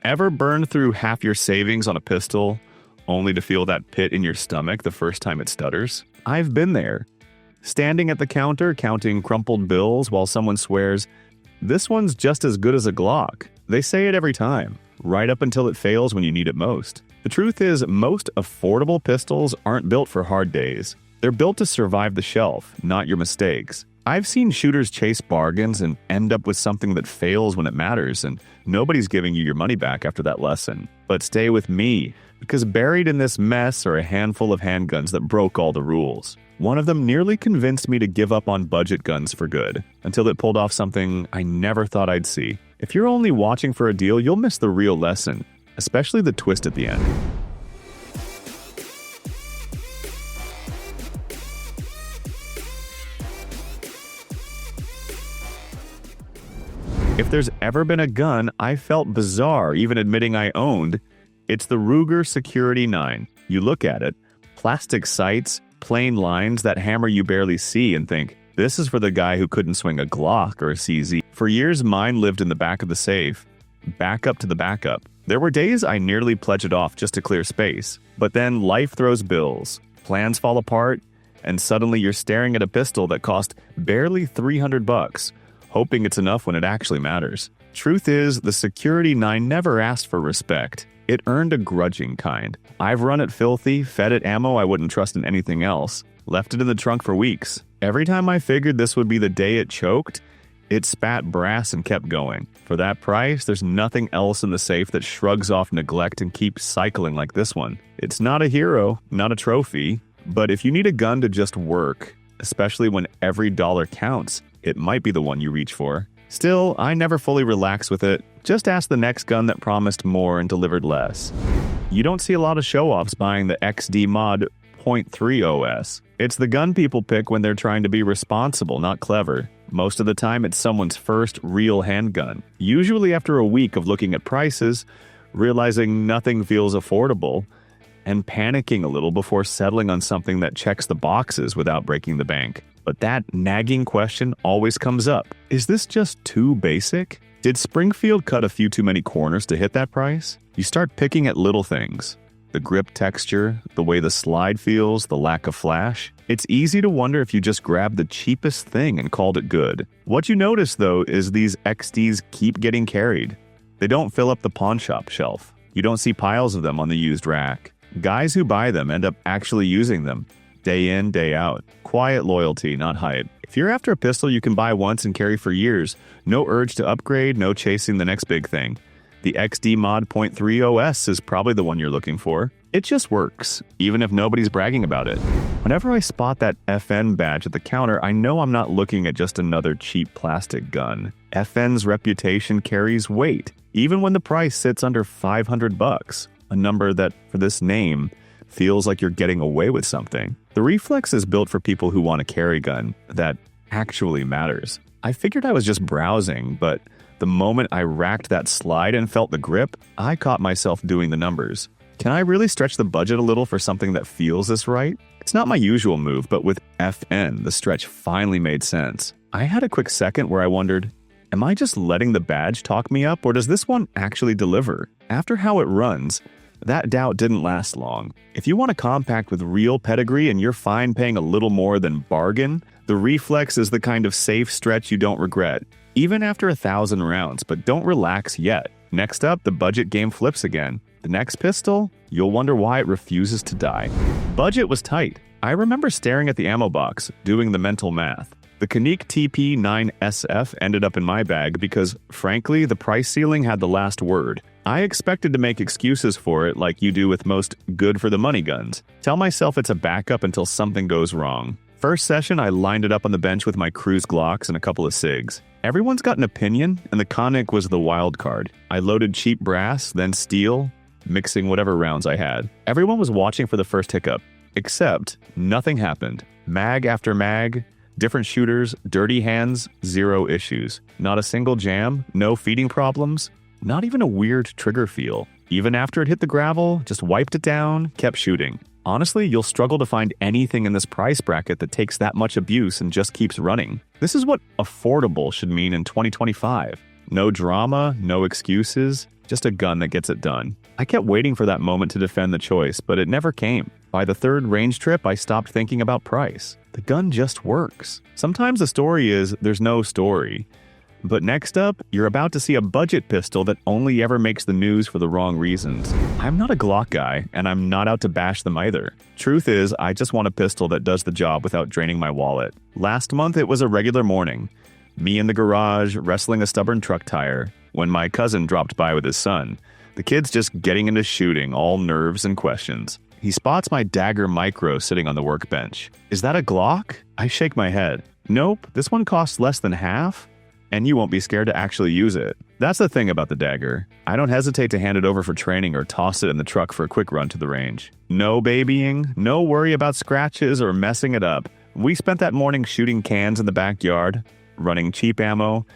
Ever burned through half your savings on a pistol, only to feel that pit in your stomach the first time it stutters? I've been there. Standing at the counter, counting crumpled bills while someone swears, "This one's just as good as a Glock." They say it every time, right up until it fails when you need it most. The truth is, most affordable pistols aren't built for hard days. They're built to survive the shelf, not your mistakes. I've seen shooters chase bargains and end up with something that fails when it matters, and nobody's giving you your money back after that lesson. But stay with me, because buried in this mess are a handful of handguns that broke all the rules. One of them nearly convinced me to give up on budget guns for good, until it pulled off something I never thought I'd see. If you're only watching for a deal, you'll miss the real lesson, especially the twist at the end. If there's ever been a gun I felt bizarre even admitting I owned, it's the Ruger Security 9. You look at it, plastic sights, plain lines that hammer you barely see, and think, this is for the guy who couldn't swing a Glock or a CZ. For years, mine lived in the back of the safe, backup to the backup. There were days I nearly pledged it off just to clear space. But then life throws bills, plans fall apart, and suddenly you're staring at a pistol that cost barely $300, hoping it's enough when it actually matters. Truth is, the Security 9 never asked for respect. It earned a grudging kind. I've run it filthy, fed it ammo I wouldn't trust in anything else, left it in the trunk for weeks. Every time I figured this would be the day it choked, it spat brass and kept going. For that price, there's nothing else in the safe that shrugs off neglect and keeps cycling like this one. It's not a hero, not a trophy, but if you need a gun to just work, especially when every dollar counts, it might be the one you reach for. Still, I never fully relax with it. Just ask the next gun that promised more and delivered less. You don't see a lot of show-offs buying the XD Mod.3 OS. It's the gun people pick when they're trying to be responsible, not clever. Most of the time, it's someone's first real handgun. Usually after a week of looking at prices, realizing nothing feels affordable, and panicking a little before settling on something that checks the boxes without breaking the bank. But that nagging question always comes up. Is this just too basic? Did Springfield cut a few too many corners to hit that price? You start picking at little things. The grip texture, the way the slide feels, the lack of flash. It's easy to wonder if you just grabbed the cheapest thing and called it good. What you notice, though, is these XDs keep getting carried. They don't fill up the pawn shop shelf. You don't see piles of them on the used rack. Guys who buy them end up actually using them. Day in, day out. Quiet loyalty, not hype. If you're after a pistol you can buy once and carry for years, no urge to upgrade, no chasing the next big thing. The XD Mod.3 OS is probably the one you're looking for. It just works, even if nobody's bragging about it. Whenever I spot that FN badge at the counter, I know I'm not looking at just another cheap plastic gun. FN's reputation carries weight, even when the price sits under $500, a number that, for this name, feels like you're getting away with something. The Reflex is built for people who want a carry gun that actually matters. I figured I was just browsing, but the moment I racked that slide and felt the grip, I caught myself doing the numbers. Can I really stretch the budget a little for something that feels this right? It's not my usual move, but with FN, the stretch finally made sense. I had a quick second where I wondered, am I just letting the badge talk me up, or does this one actually deliver? After how it runs, that doubt didn't last long. If you want a compact with real pedigree and you're fine paying a little more than bargain, the Reflex is the kind of safe stretch you don't regret, even after 1,000 rounds, but don't relax yet. Next up, the budget game flips again. The next pistol, you'll wonder why it refuses to die. Budget was tight. I remember staring at the ammo box, doing the mental math. The Canik TP9SF ended up in my bag because, frankly, the price ceiling had the last word. I expected to make excuses for it like you do with most good-for-the-money guns. Tell myself it's a backup until something goes wrong. First session, I lined it up on the bench with my cruise Glocks and a couple of SIGs. Everyone's got an opinion, and the Canik was the wild card. I loaded cheap brass, then steel, mixing whatever rounds I had. Everyone was watching for the first hiccup, except nothing happened. Mag after mag, different shooters, dirty hands, zero issues. Not a single jam, no feeding problems, not even a weird trigger feel. Even after it hit the gravel, just wiped it down, kept shooting. Honestly, you'll struggle to find anything in this price bracket that takes that much abuse and just keeps running. This is what affordable should mean in 2025. No drama, no excuses, just a gun that gets it done. I kept waiting for that moment to defend the choice, but it never came. By the third range trip, I stopped thinking about price. The gun just works. Sometimes the story is there's no story. But next up, you're about to see a budget pistol that only ever makes the news for the wrong reasons. I'm not a Glock guy, and I'm not out to bash them either. Truth is, I just want a pistol that does the job without draining my wallet. Last month, it was a regular morning. Me in the garage, wrestling a stubborn truck tire, when my cousin dropped by with his son. The kid's just getting into shooting, all nerves and questions. He spots my Dagger Micro sitting on the workbench. Is that a Glock? I shake my head. Nope, this one costs less than half, and you won't be scared to actually use it. That's the thing about the Dagger. I don't hesitate to hand it over for training or toss it in the truck for a quick run to the range. No babying, no worry about scratches or messing it up. We spent that morning shooting cans in the backyard, running cheap ammo,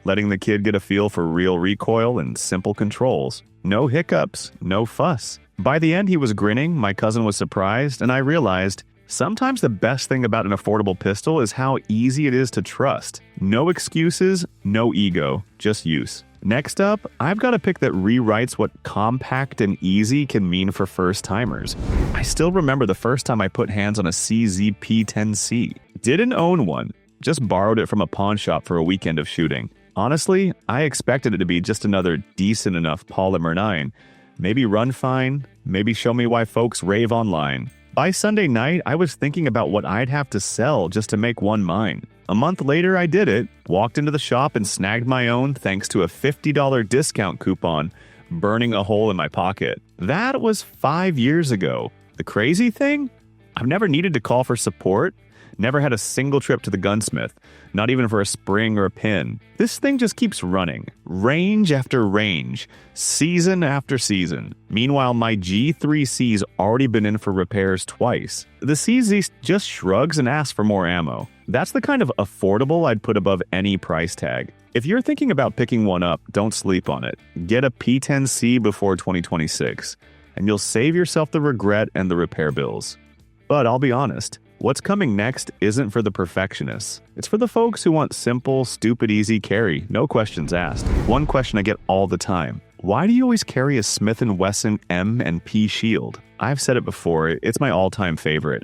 letting the kid get a feel for real recoil and simple controls. No hiccups, no fuss. By the end, he was grinning, my cousin was surprised, and I realized sometimes the best thing about an affordable pistol is how easy it is to trust. No excuses, no ego, just use. Next up, I've got a pick that rewrites what compact and easy can mean for first-timers. I still remember the first time I put hands on a CZ P10C. Didn't own one, just borrowed it from a pawn shop for a weekend of shooting. Honestly, I expected it to be just another decent enough Polymer 9. Maybe run fine, maybe show me why folks rave online. By Sunday night, I was thinking about what I'd have to sell just to make one mine. A month later, I did it, walked into the shop and snagged my own thanks to a $50 discount coupon, burning a hole in my pocket. That was 5 years ago. The crazy thing? I've never needed to call for support, never had a single trip to the gunsmith, not even for a spring or a pin. This thing just keeps running, range after range, season after season. Meanwhile, my G3C's already been in for repairs twice. The CZ just shrugs and asks for more ammo. That's the kind of affordable I'd put above any price tag. If you're thinking about picking one up, don't sleep on it. Get a P10C before 2026, and you'll save yourself the regret and the repair bills. But I'll be honest, what's coming next isn't for the perfectionists. It's for the folks who want simple, stupid, easy carry, no questions asked. One question I get all the time: why do you always carry a Smith & Wesson M&P Shield? I've said it before, it's my all-time favorite.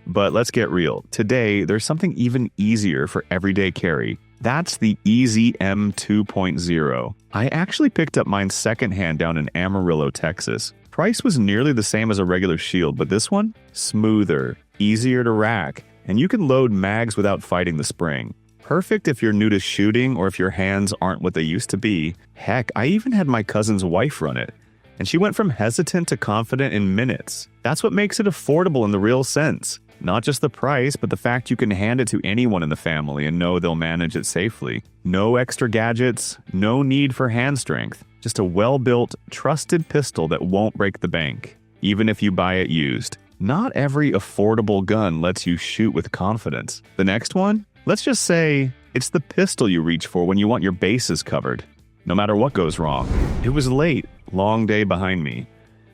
But let's get real. Today, there's something even easier for everyday carry. That's the EZ M2.0. I actually picked up mine secondhand down in Amarillo, Texas. Price was nearly the same as a regular shield, but this one? Smoother, easier to rack, and you can load mags without fighting the spring. Perfect if you're new to shooting or if your hands aren't what they used to be. Heck, I even had my cousin's wife run it, and she went from hesitant to confident in minutes. That's what makes it affordable in the real sense. Not just the price, but the fact you can hand it to anyone in the family and know they'll manage it safely. No extra gadgets, no need for hand strength. Just a well-built, trusted pistol that won't break the bank, even if you buy it used. Not every affordable gun lets you shoot with confidence. The next one? Let's just say it's the pistol you reach for when you want your bases covered, no matter what goes wrong. It was late, long day behind me,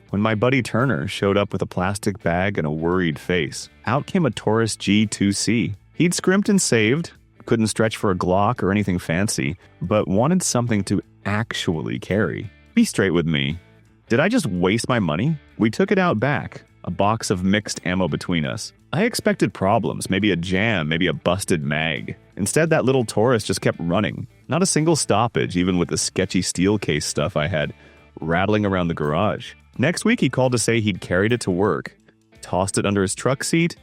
when my buddy Turner showed up with a plastic bag and a worried face. Out came a Taurus G2C. He'd scrimped and saved, couldn't stretch for a Glock or anything fancy, but wanted something to actually carry. Be straight with me. Did I just waste my money? We took it out back, a box of mixed ammo between us. I expected problems, maybe a jam, maybe a busted mag. Instead, that little Taurus just kept running. Not a single stoppage, even with the sketchy steel case stuff I had rattling around the garage. Next week, he called to say he'd carried it to work, tossed it under his truck seat,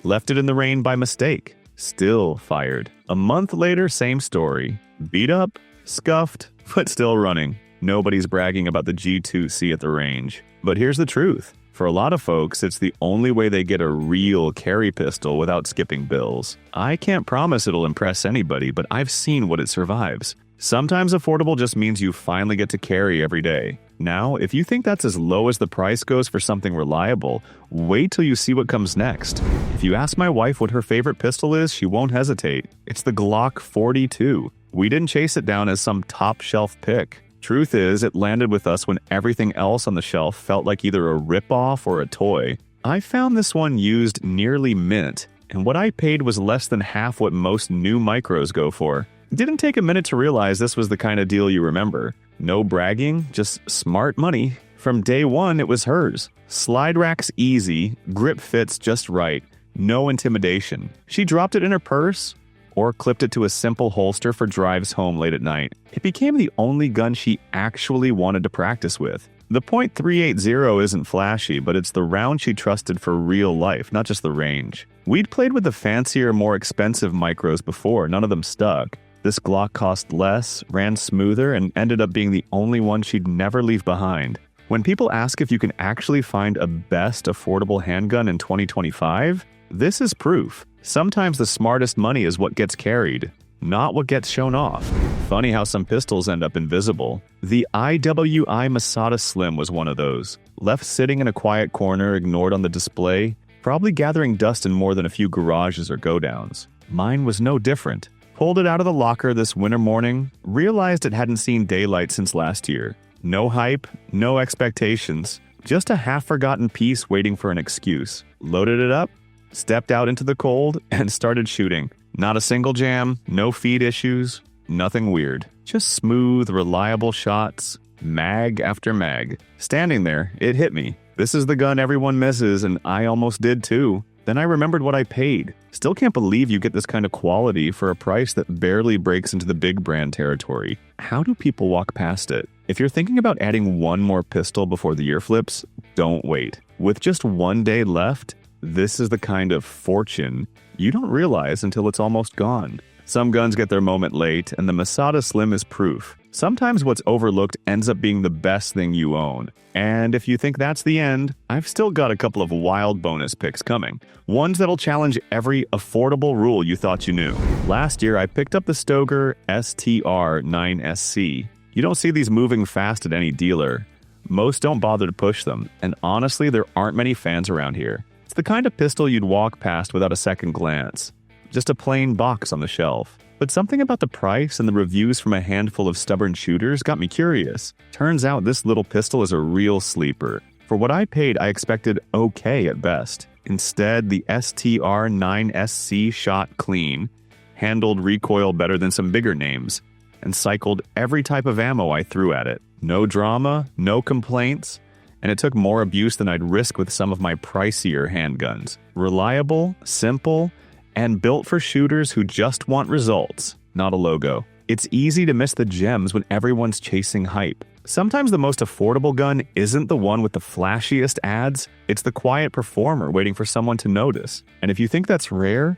left it in the rain by mistake. Still fired. A month later, same story. Beat up, scuffed, but still running. Nobody's bragging about the G2C at the range. But here's the truth. For a lot of folks, it's the only way they get a real carry pistol without skipping bills. I can't promise it'll impress anybody, but I've seen what it survives. Sometimes affordable just means you finally get to carry every day. Now, if you think that's as low as the price goes for something reliable, wait till you see what comes next. If you ask my wife what her favorite pistol is, she won't hesitate. It's the Glock 42. We didn't chase it down as some top-shelf pick. Truth is, it landed with us when everything else on the shelf felt like either a ripoff or a toy. I found this one used nearly mint, and what I paid was less than half what most new micros go for. Didn't take a minute to realize this was the kind of deal you remember. No bragging, just smart money. From day one, it was hers. Slide rack's easy, grip fits just right, no intimidation. She dropped it in her purse or clipped it to a simple holster for drives home late at night. It became the only gun she actually wanted to practice with. The .380 isn't flashy, but it's the round she trusted for real life, not just the range. We'd played with the fancier, more expensive micros before, none of them stuck. This Glock cost less, ran smoother, and ended up being the only one she'd never leave behind. When people ask if you can actually find a best affordable handgun in 2025, this is proof. Sometimes the smartest money is what gets carried, not what gets shown off. Funny how some pistols end up invisible. The IWI Masada Slim was one of those. Left sitting in a quiet corner, ignored on the display, probably gathering dust in more than a few garages or go-downs. Mine was no different. Pulled it out of the locker this winter morning, realized it hadn't seen daylight since last year. No hype, no expectations, just a half-forgotten piece waiting for an excuse. Loaded it up, stepped out into the cold, and started shooting. Not a single jam, no feed issues, nothing weird. Just smooth, reliable shots, mag after mag. Standing there, it hit me. This is the gun everyone misses, and I almost did too. Then I remembered what I paid. Still can't believe you get this kind of quality for a price that barely breaks into the big brand territory. How do people walk past it? If you're thinking about adding one more pistol before the year flips, don't wait. With just one day left, this is the kind of fortune you don't realize until it's almost gone. Some guns get their moment late, and the Masada Slim is proof. Sometimes what's overlooked ends up being the best thing you own. And if you think that's the end, I've still got a couple of wild bonus picks coming. Ones that'll challenge every affordable rule you thought you knew. Last year, I picked up the Stoeger STR9SC. You don't see these moving fast at any dealer. Most don't bother to push them, and honestly, there aren't many fans around here. It's the kind of pistol you'd walk past without a second glance. Just a plain box on the shelf. But something about the price and the reviews from a handful of stubborn shooters got me curious. Turns out this little pistol is a real sleeper. For what I paid, I expected okay at best. Instead, the STR9SC shot clean, handled recoil better than some bigger names, and cycled every type of ammo I threw at it. No drama, no complaints, and it took more abuse than I'd risk with some of my pricier handguns. Reliable, simple, and built for shooters who just want results, not a logo. It's easy to miss the gems when everyone's chasing hype. Sometimes the most affordable gun isn't the one with the flashiest ads, it's the quiet performer waiting for someone to notice. And if you think that's rare,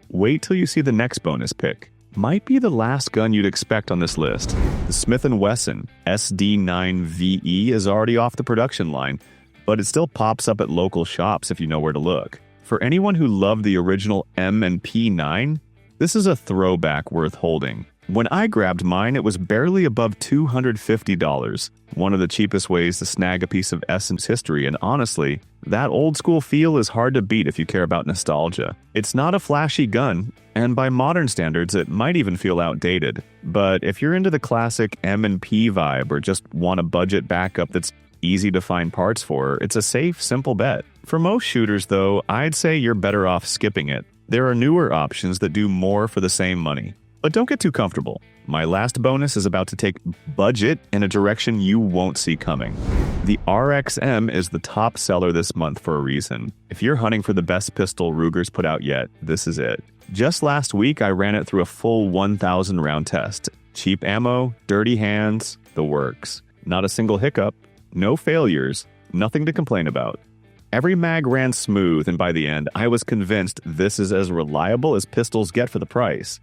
wait till you see the next bonus pick. Might be the last gun you'd expect on this list. The Smith & Wesson SD9 VE is already off the production line, but it still pops up at local shops if you know where to look. For anyone who loved the original M&P9, this is a throwback worth holding. When I grabbed mine, it was barely above $250, one of the cheapest ways to snag a piece of Essence history, and honestly, that old school feel is hard to beat if you care about nostalgia. It's not a flashy gun, and by modern standards, it might even feel outdated. But if you're into the classic M&P vibe or just want a budget backup that's easy to find parts for, it's a safe, simple bet. For most shooters, though, I'd say you're better off skipping it. There are newer options that do more for the same money. But don't get too comfortable. My last bonus is about to take budget in a direction you won't see coming. The RXM is the top seller this month for a reason. If you're hunting for the best pistol Ruger's put out yet, this is it. Just last week, I ran it through a full 1,000 round test. Cheap ammo, dirty hands, the works. Not a single hiccup, no failures, nothing to complain about. Every mag ran smooth, and by the end, I was convinced this is as reliable as pistols get for the price.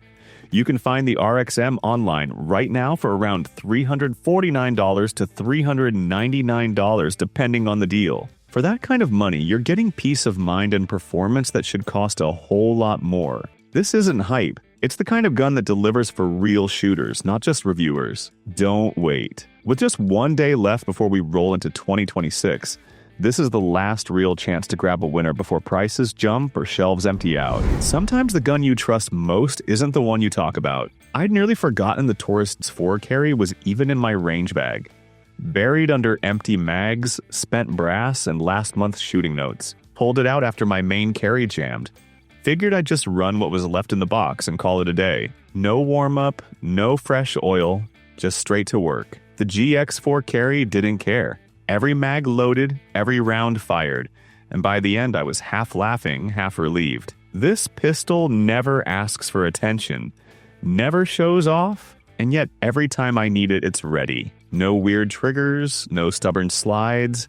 You can find the RXM online right now for around $349 to $399 depending on the deal. For that kind of money, you're getting peace of mind and performance that should cost a whole lot more. This isn't hype. It's the kind of gun that delivers for real shooters, not just reviewers. Don't wait. With just one day left before we roll into 2026, this is the last real chance to grab a winner before prices jump or shelves empty out. Sometimes the gun you trust most isn't the one you talk about. I'd nearly forgotten the Taurus G4 carry was even in my range bag. Buried under empty mags, spent brass, and last month's shooting notes. Pulled it out after my main carry jammed. Figured I'd just run what was left in the box and call it a day. No warm-up, no fresh oil, just straight to work. The GX4 carry didn't care. Every mag loaded, every round fired, and by the end I was half laughing, half relieved. This pistol never asks for attention, never shows off, and yet every time I need it, it's ready. No weird triggers, no stubborn slides,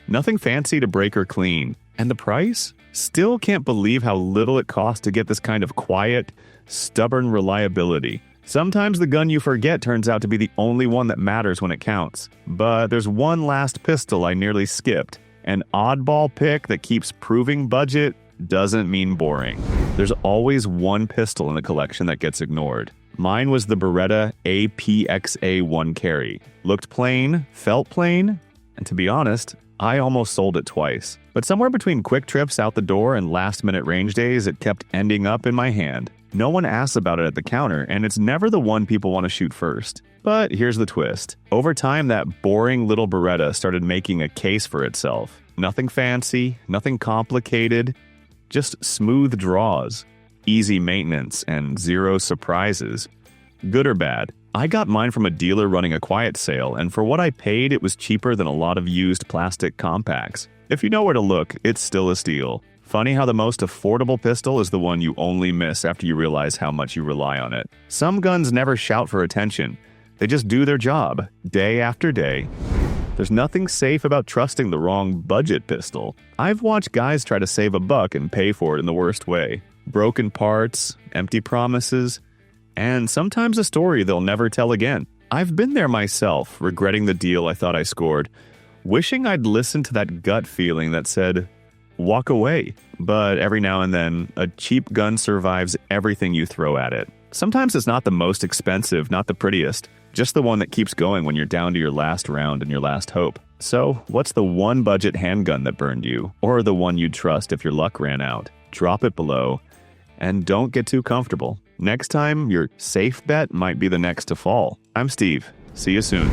nothing fancy to break or clean. And the price? Still can't believe how little it costs to get this kind of quiet, stubborn reliability. Sometimes the gun you forget turns out to be the only one that matters when it counts. But there's one last pistol I nearly skipped. An oddball pick that keeps proving budget doesn't mean boring. There's always one pistol in the collection that gets ignored. Mine was the Beretta APXA 1 carry. Looked plain, felt plain, and to be honest, I almost sold it twice. But somewhere between quick trips out the door and last-minute range days, it kept ending up in my hand. No one asks about it at the counter, and it's never the one people want to shoot first. But here's the twist. Over time, that boring little Beretta started making a case for itself. Nothing fancy, nothing complicated, just smooth draws, easy maintenance, and zero surprises. Good or bad, I got mine from a dealer running a quiet sale, and for what I paid, it was cheaper than a lot of used plastic compacts. If you know where to look, it's still a steal. Funny how the most affordable pistol is the one you only miss after you realize how much you rely on it. Some guns never shout for attention. They just do their job, day after day. There's nothing safe about trusting the wrong budget pistol. I've watched guys try to save a buck and pay for it in the worst way. Broken parts, empty promises, and sometimes a story they'll never tell again. I've been there myself, regretting the deal I thought I scored, wishing I'd listened to that gut feeling that said, walk away. But every now and then, a cheap gun survives everything you throw at it. Sometimes it's not the most expensive, not the prettiest, just the one that keeps going when you're down to your last round and your last hope. So, what's the one budget handgun that burned you? Or the one you'd trust if your luck ran out? Drop it below. And don't get too comfortable. Next time, your safe bet might be the next to fall. I'm Steve. See you soon.